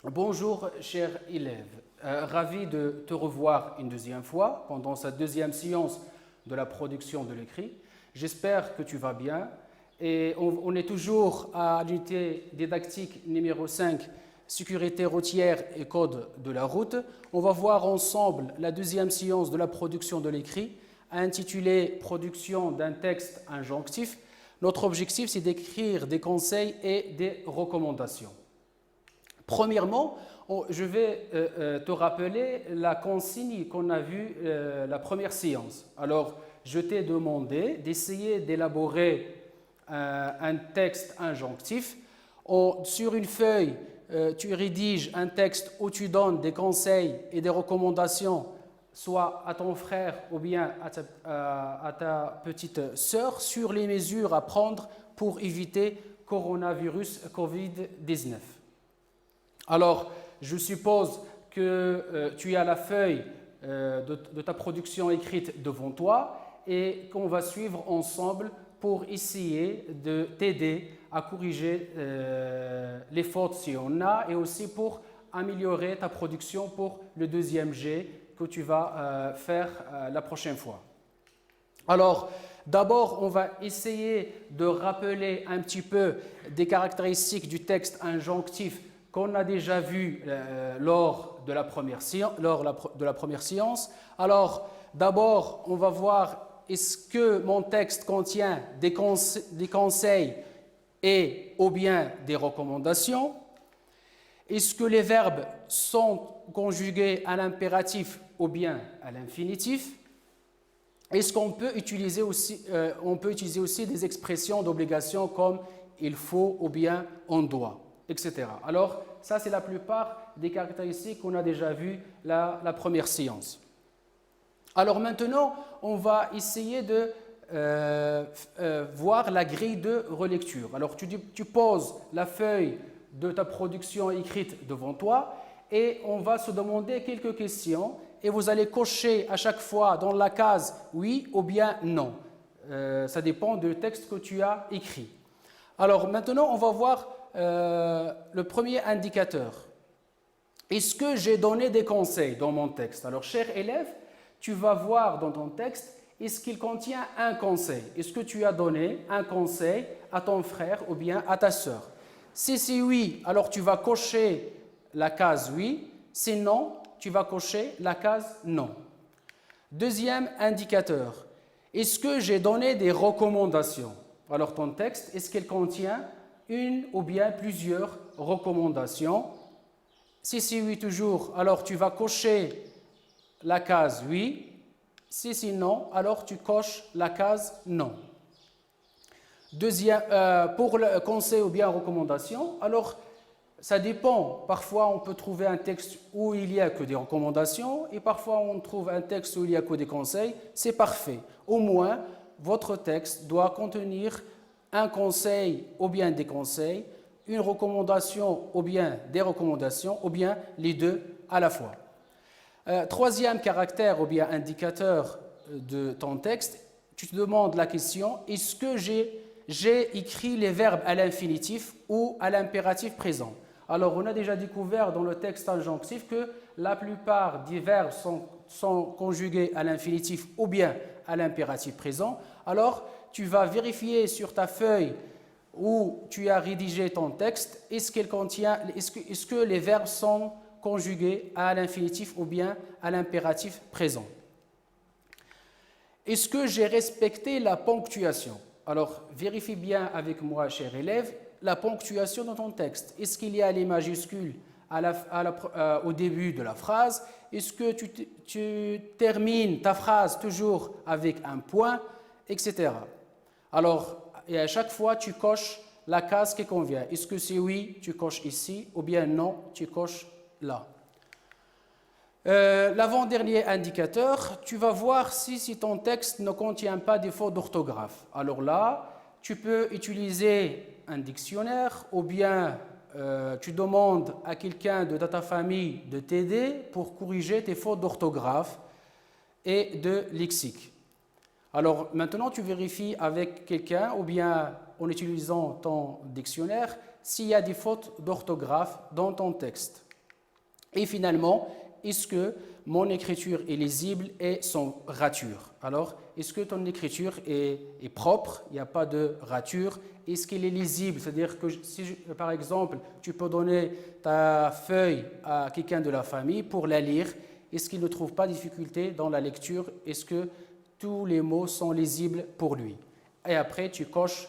Bonjour, cher élève. Ravi de te revoir une deuxième fois pendant cette deuxième séance de la production de l'écrit. J'espère que tu vas bien. Et on est toujours à l'unité didactique numéro 5, sécurité routière et code de la route. On va voir ensemble la deuxième séance de la production de l'écrit, intitulée Production d'un texte injonctif. Notre objectif, c'est d'écrire des conseils et des recommandations. Premièrement, je vais te rappeler la consigne qu'on a vue la première séance. Alors, je t'ai demandé d'essayer d'élaborer un texte injonctif. Sur une feuille, tu rédiges un texte où tu donnes des conseils et des recommandations, soit à ton frère ou bien à ta petite sœur, sur les mesures à prendre pour éviter coronavirus Covid-19. Alors, je suppose que tu as la feuille de ta production écrite devant toi et qu'on va suivre ensemble pour essayer de t'aider à corriger les fautes si on a et aussi pour améliorer ta production pour le deuxième jet que tu vas faire la prochaine fois. Alors, d'abord, on va essayer de rappeler un petit peu des caractéristiques du texte injonctif qu'on a déjà vu lors de la première séance. Alors, d'abord, on va voir est-ce que mon texte contient des conseils et ou bien des recommandations. Est-ce que les verbes sont conjugués à l'impératif ou bien à l'infinitif. Est-ce qu'on peut utiliser aussi, des expressions d'obligation comme il faut ou bien on doit, etc. Alors, ça, c'est la plupart des caractéristiques qu'on a déjà vues la première séance. Alors maintenant, on va essayer de voir la grille de relecture. Alors, tu poses la feuille de ta production écrite devant toi et on va se demander quelques questions et vous allez cocher à chaque fois dans la case oui ou bien non. Ça dépend du texte que tu as écrit. Alors maintenant, on va voir le premier indicateur. Est-ce que j'ai donné des conseils dans mon texte? Alors, cher élève, tu vas voir dans ton texte, est-ce qu'il contient un conseil? Est-ce que tu as donné un conseil à ton frère ou bien à ta sœur? Si c'est oui, alors tu vas cocher la case oui. Si non, tu vas cocher la case non. Deuxième indicateur, est-ce que j'ai donné des recommandations? Alors ton texte, est-ce qu'il contient une ou bien plusieurs recommandations? Si c'est oui toujours, alors tu vas cocher la case oui. Si c'est non, alors tu coches la case non. Deuxième, pour le conseil ou bien recommandation, alors ça dépend. Parfois, on peut trouver un texte où il n'y a que des recommandations et parfois, on trouve un texte où il n'y a que des conseils. C'est parfait. Au moins, votre texte doit contenir un conseil ou bien des conseils, une recommandation ou bien des recommandations, ou bien les deux à la fois. Troisième caractère ou bien indicateur de ton texte, tu te demandes la question, est-ce que j'ai écrit les verbes à l'infinitif ou à l'impératif présent? Alors, on a déjà découvert dans le texte injonctif que la plupart des verbes sont conjugués à l'infinitif ou bien à l'impératif présent. Alors, tu vas vérifier sur ta feuille où tu as rédigé ton texte, est-ce que les verbes sont conjugués à l'infinitif ou bien à l'impératif présent. Est-ce que j'ai respecté la ponctuation? Alors, vérifie bien avec moi, cher élève, la ponctuation dans ton texte. Est-ce qu'il y a les majuscules au début de la phrase? Est-ce que tu termines ta phrase toujours avec un point, etc. Alors, et à chaque fois, tu coches la case qui convient. Est-ce que c'est oui, tu coches ici, ou bien non, tu coches là. L'avant-dernier indicateur, tu vas voir si ton texte ne contient pas de fautes d'orthographe. Alors là, tu peux utiliser un dictionnaire ou bien tu demandes à quelqu'un de ta famille de t'aider pour corriger tes fautes d'orthographe et de lexique. Alors maintenant, tu vérifies avec quelqu'un ou bien en utilisant ton dictionnaire s'il y a des fautes d'orthographe dans ton texte. Et finalement, est-ce que mon écriture est lisible et sans rature? Alors, est-ce que ton écriture est propre, il n'y a pas de rature? Est-ce qu'elle est lisible? C'est-à-dire que si, par exemple, tu peux donner ta feuille à quelqu'un de la famille pour la lire, est-ce qu'il ne trouve pas de difficulté dans la lecture? Est-ce que tous les mots sont lisibles pour lui? Et après, tu coches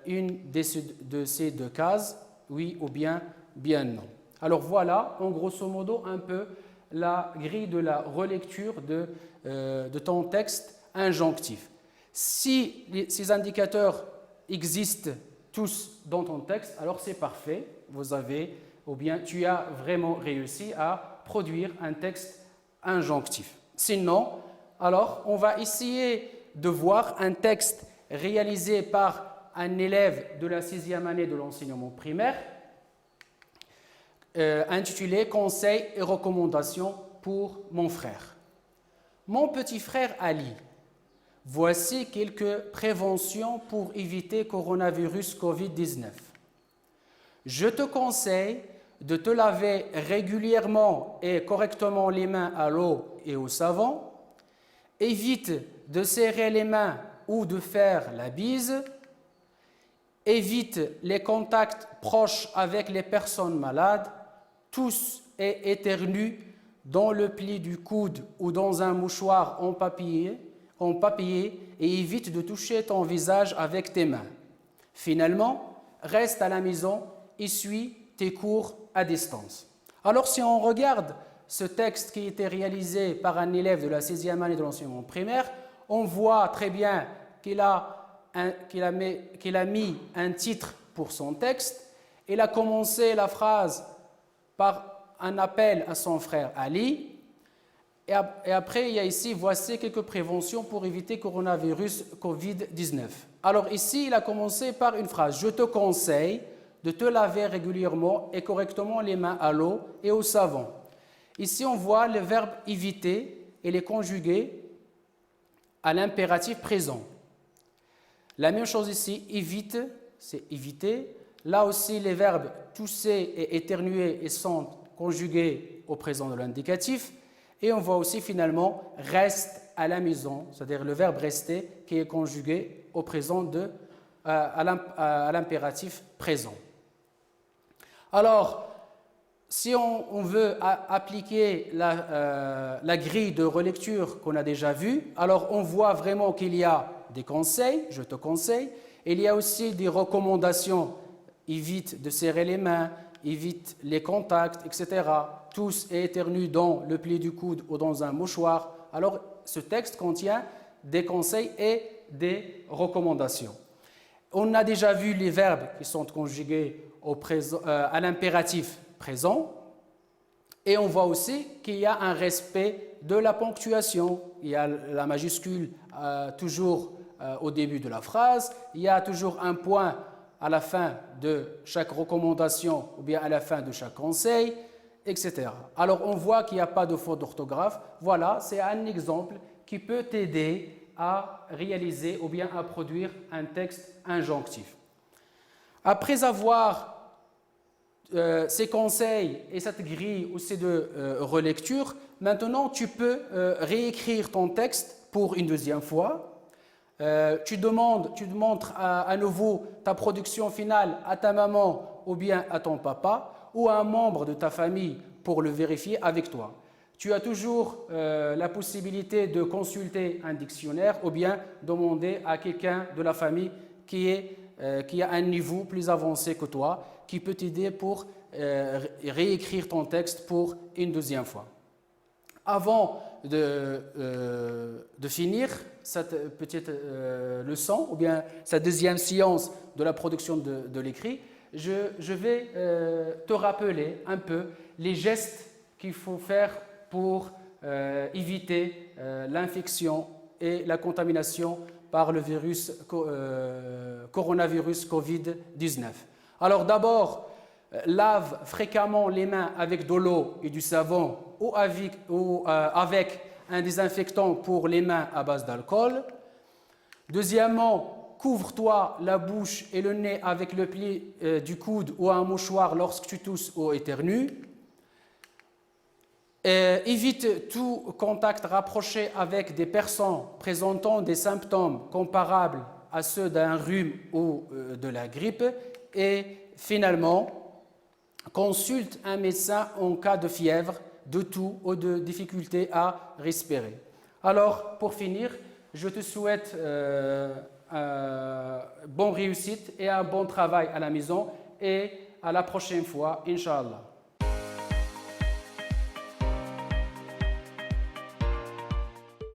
une de ces deux cases, oui ou bien non. Alors voilà, en grosso modo, un peu la grille de la relecture de ton texte injonctif. Si ces indicateurs existent tous dans ton texte, alors c'est parfait, tu as vraiment réussi à produire un texte injonctif. Sinon, alors on va essayer de voir un texte réalisé par un élève de la 6e année de l'enseignement primaire, intitulé « Conseils et recommandations pour mon frère ». Mon petit frère Ali, voici quelques préventions pour éviter coronavirus Covid-19. Je te conseille de te laver régulièrement et correctement les mains à l'eau et au savon. Évite de serrer les mains ou de faire la bise. Évite les contacts proches avec les personnes malades. Tousse et éternue dans le pli du coude ou dans un mouchoir en papier et évite de toucher ton visage avec tes mains. Finalement, reste à la maison et suis tes cours à distance. Alors si on regarde ce texte qui a été réalisé par un élève de la 6e année de l'enseignement primaire, on voit très bien qu'il a mis un titre pour son texte. Il a commencé la phrase par un appel à son frère Ali. Et après, il y a ici, voici quelques préventions pour éviter coronavirus Covid-19. Alors ici, il a commencé par une phrase. Je te conseille de te laver régulièrement et correctement les mains à l'eau et au savon. Ici, on voit le verbe éviter et les conjuguer à l'impératif présent. La même chose ici, évite, c'est éviter. Là aussi, les verbes tousser et éternuer sont conjugués au présent de l'indicatif. Et on voit aussi finalement reste à la maison, c'est-à-dire le verbe rester qui est conjugué au présent à l'impératif présent. Alors, si on veut appliquer la grille de relecture qu'on a déjà vue, alors on voit vraiment qu'il y a des conseils, je te conseille, il y a aussi des recommandations, évite de serrer les mains, évite les contacts, etc. Tousse et éternue dans le pli du coude ou dans un mouchoir. Alors, ce texte contient des conseils et des recommandations. On a déjà vu les verbes qui sont conjugués à l'impératif présent. Et on voit aussi qu'il y a un respect de la ponctuation. Il y a la majuscule toujours au début de la phrase. Il y a toujours un point à la fin de chaque recommandation ou bien à la fin de chaque conseil, etc. Alors, on voit qu'il n'y a pas de faute d'orthographe. Voilà, c'est un exemple qui peut t'aider à réaliser ou bien à produire un texte injonctif. Après avoir ces conseils et cette grille aussi de relecture, maintenant tu peux réécrire ton texte pour une deuxième fois. Tu montres à nouveau ta production finale à ta maman ou bien à ton papa ou à un membre de ta famille pour le vérifier avec toi. Tu as toujours la possibilité de consulter un dictionnaire ou bien demander à quelqu'un de la famille qui a un niveau plus avancé que toi, qui peut t'aider pour réécrire ton texte pour une deuxième fois. Avant de finir cette petite leçon, ou bien cette deuxième séance de la production de l'écrit, je vais te rappeler un peu les gestes qu'il faut faire pour éviter l'infection et la contamination par le coronavirus Covid-19. Alors d'abord, lave fréquemment les mains avec de l'eau et du savon ou avec un désinfectant pour les mains à base d'alcool. Deuxièmement, couvre-toi la bouche et le nez avec le pli du coude ou un mouchoir lorsque tu tousses ou éternues. Évite tout contact rapproché avec des personnes présentant des symptômes comparables à ceux d'un rhume ou de la grippe. Et finalement, consulte un médecin en cas de fièvre, de toux ou de difficulté à respirer. Alors, pour finir, je te souhaite bonne réussite et un bon travail à la maison et à la prochaine fois, Inch'Allah.